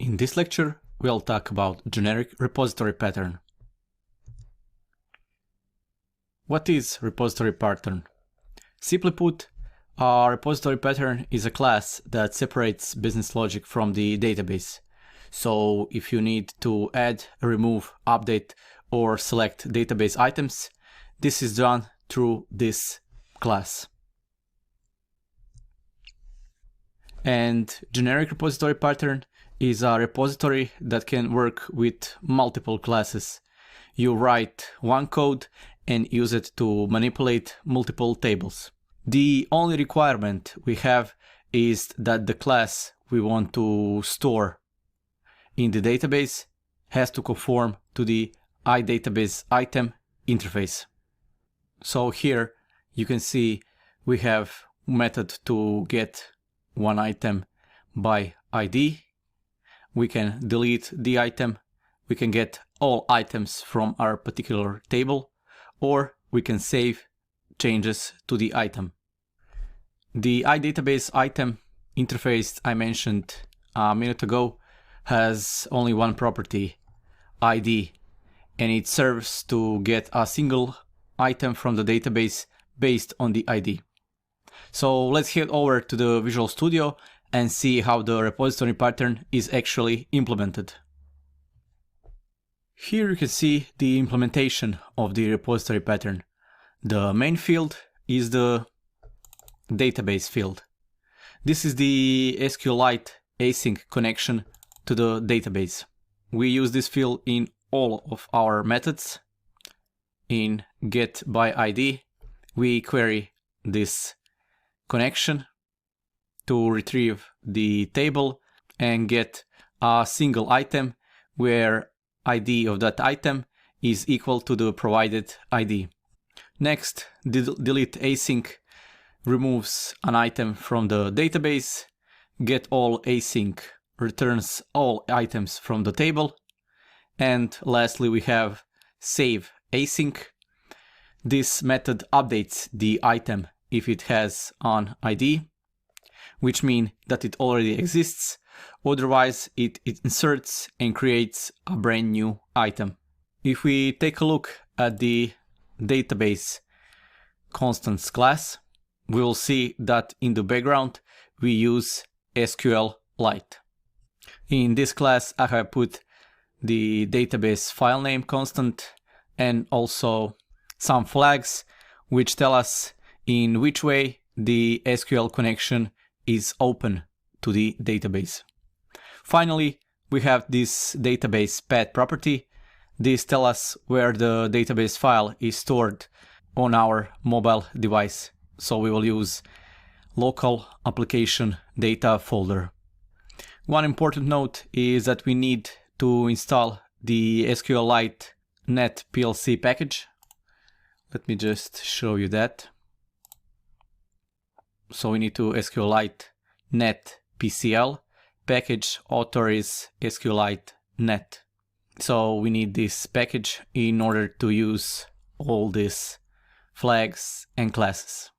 In this lecture, we'll talk about generic repository pattern. What is repository pattern? Simply put, a repository pattern is a class that separates business logic from the database. So if you need to add, remove, update, or select database items, this is done through this class. And generic repository pattern is a repository that can work with multiple classes. You write one code and use it to manipulate multiple tables. The only requirement we have is that the class we want to store in the database has to conform to the iDatabase item interface. So here you can see we have method to get one item by ID. We can delete the item, we can get all items from our particular table, or we can save changes to the item. The iDatabase item interface I mentioned a minute ago has only one property, ID, and it serves to get a single item from the database based on the ID. So let's head over to the Visual Studio and see how the repository pattern is actually implemented. Here you can see the implementation of the repository pattern. The main field is the database field. This is the SQLite async connection to the database. We use this field in all of our methods. In getById, we query this connection to retrieve the table and get a single item where ID of that item is equal to the provided ID. Next, delete async removes an item from the database. Get all async returns all items from the table. And lastly, we have save async. This method updates the item if it has an ID, which means that it already exists. Otherwise, it inserts and creates a brand new item. If we take a look at the database constants class, we will see that in the background we use SQLite. In this class, I have put the database file name constant and also some flags which tell us in which way the SQL connection is open to the database. Finally, we have this database path property. This tells us where the database file is stored on our mobile device. So we will use local application data folder. One important note is that we need to install the SQLite net PLC package. Let me just show you that. So we need to SQLite net PCL, package author is SQLite net. So we need this package in order to use all these flags and classes.